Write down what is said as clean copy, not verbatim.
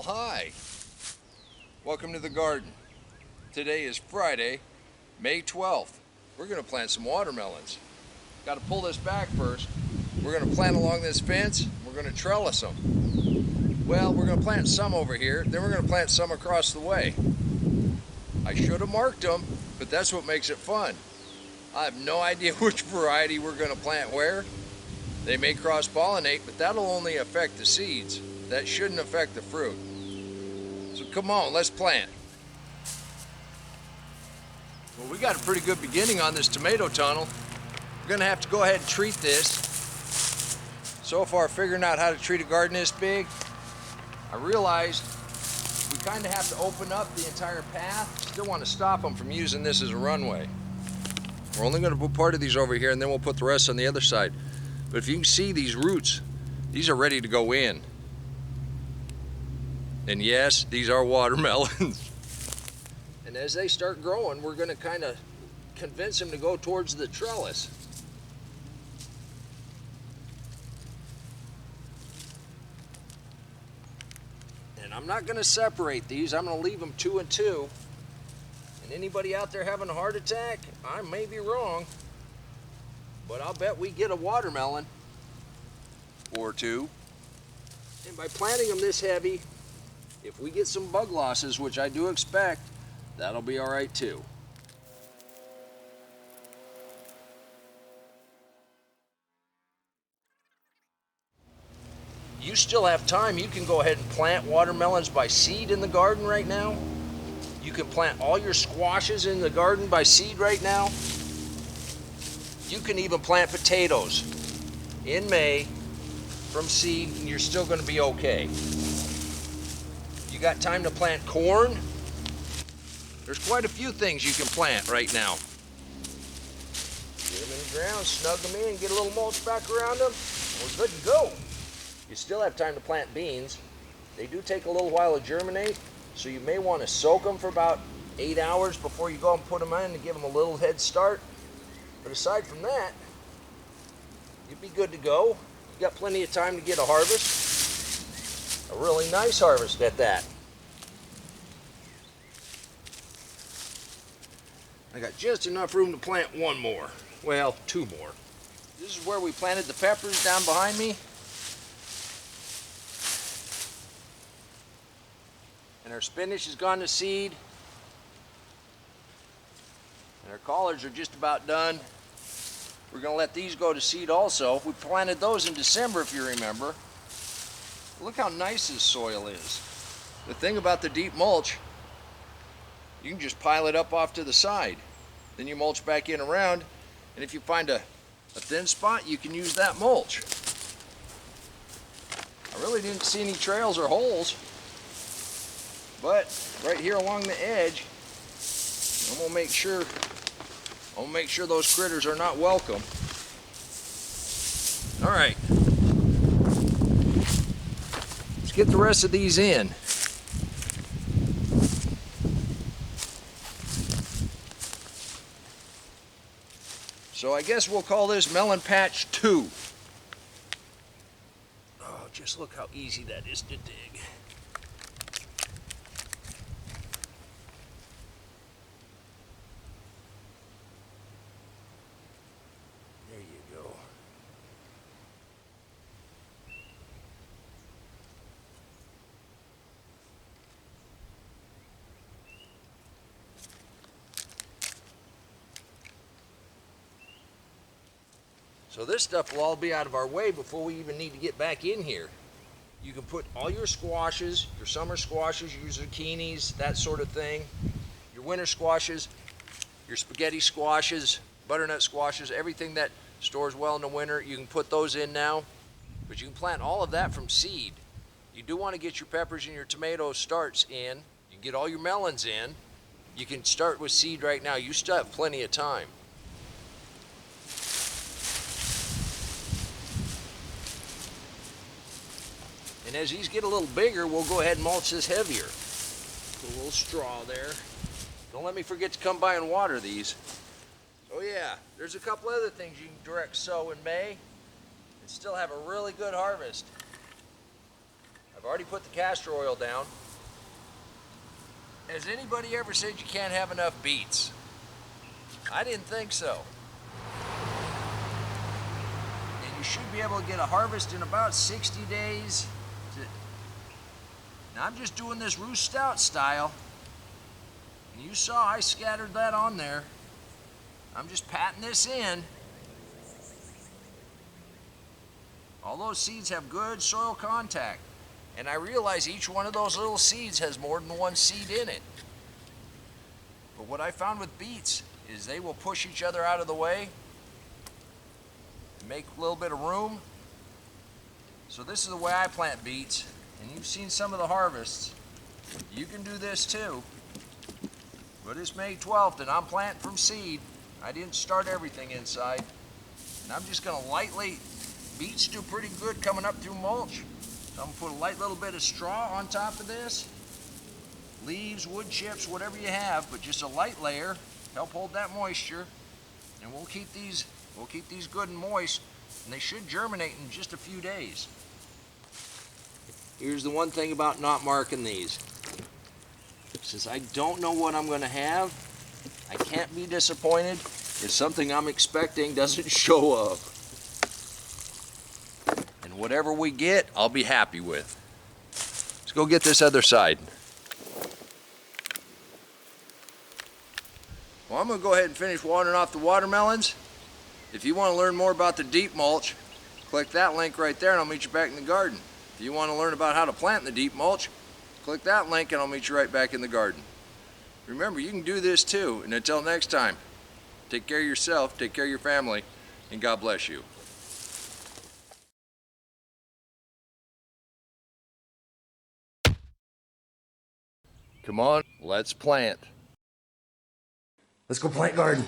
Well, hi. Welcome to the garden. Today is Friday, May 12th. We're going to plant some watermelons. Got to pull this back first. We're going to plant along this fence. We're going to trellis them. Well, we're going to plant some over here, then we're going to plant some across the way. I should have marked them, but that's what makes it fun. I have no idea which variety we're going to plant where. They may cross-pollinate, but that'll only affect the seeds. That shouldn't affect the fruit. So come on, let's plant. Well, we got a pretty good beginning on this tomato tunnel. We're gonna have to go ahead and treat this. So far, figuring out how to treat a garden this big, I realized we kind of have to open up the entire path. Still want to stop them from using this as a runway. We're only gonna put part of these over here and then we'll put the rest on the other side. But if you can see these roots, these are ready to go in. And yes, these are watermelons. And as they start growing, we're going to kind of convince them to go towards the trellis. And I'm not going to separate these. I'm going to leave them 2 and 2. And anybody out there having a heart attack, I may be wrong, but I'll bet we get a watermelon or two. And by planting them this heavy, if we get some bug losses, which I do expect, that'll be all right too. You still have time. You can go ahead and plant watermelons by seed in the garden right now. You can plant all your squashes in the garden by seed right now. You can even plant potatoes in May from seed, and you're still going to be okay. You got time to plant corn? There's quite a few things you can plant right now. Get them in the ground, snug them in, get a little mulch back around them, we're good to go. You still have time to plant beans. They do take a little while to germinate, so you may want to soak them for about 8 hours before you go and put them in to give them a little head start. But aside from that, you'd be good to go. You got plenty of time to get a harvest. A really nice harvest at that. I got just enough room to plant one more. Well, 2 more. This is where we planted the peppers down behind me. And our spinach has gone to seed. And our collards are just about done. We're going to let these go to seed also. We planted those in December, if you remember. Look how nice this soil is. The thing about the deep mulch, you can just pile it up off to the side. Then you mulch back in around, and if you find a thin spot, you can use that mulch. I really didn't see any trails or holes, but right here along the edge, I'm gonna make sure those critters are not welcome. All right. Let's get the rest of these in. So I guess we'll call this Melon Patch 2. Oh, just look how easy that is to dig. There you go. So this stuff will all be out of our way before we even need to get back in here. You can put all your squashes, your summer squashes, your zucchinis, that sort of thing, your winter squashes, your spaghetti squashes, butternut squashes, everything that stores well in the winter, you can put those in now. But you can plant all of that from seed. You do want to get your peppers and your tomato starts in. You can get all your melons in. You can start with seed right now. You still have plenty of time. And as these get a little bigger, we'll go ahead and mulch this heavier. Put a little straw there. Don't let me forget to come by and water these. Oh yeah, there's a couple other things you can direct sow in May and still have a really good harvest. I've I've already put the castor oil down. Has anybody ever said you can't have enough beets? I didn't think so. And you should be able to get a harvest in about 60 days. Now I'm just doing this Roost Stout style. And you saw I scattered that on there. I'm just patting this in. All those seeds have good soil contact. And I realize each one of those little seeds has more than one seed in it. But what I found with beets is they will push each other out of the way, make a little bit of room. So this is the way I plant beets, and you've seen some of the harvests. You can do this too. But it's May 12th and I'm planting from seed. I didn't start everything inside. And I'm just gonna lightly, beets do pretty good coming up through mulch. So I'm gonna put a light little bit of straw on top of this. Leaves, wood chips, whatever you have, but just a light layer, help hold that moisture. And we'll keep these good and moist, and they should germinate in just a few days. Here's the one thing about not marking these. Since I don't know what I'm gonna have, I can't be disappointed if something I'm expecting doesn't show up. And whatever we get, I'll be happy with. Let's go get this other side. Well, I'm going to go ahead and finish watering off the watermelons. If you want to learn more about the deep mulch, click that link right there and I'll meet you back in the garden. If you want to learn about how to plant the deep mulch, click that link and I'll meet you right back in the garden. Remember, you can do this too. And until next time, take care of yourself, take care of your family, and God bless you. Come on, let's plant. Let's go plant garden.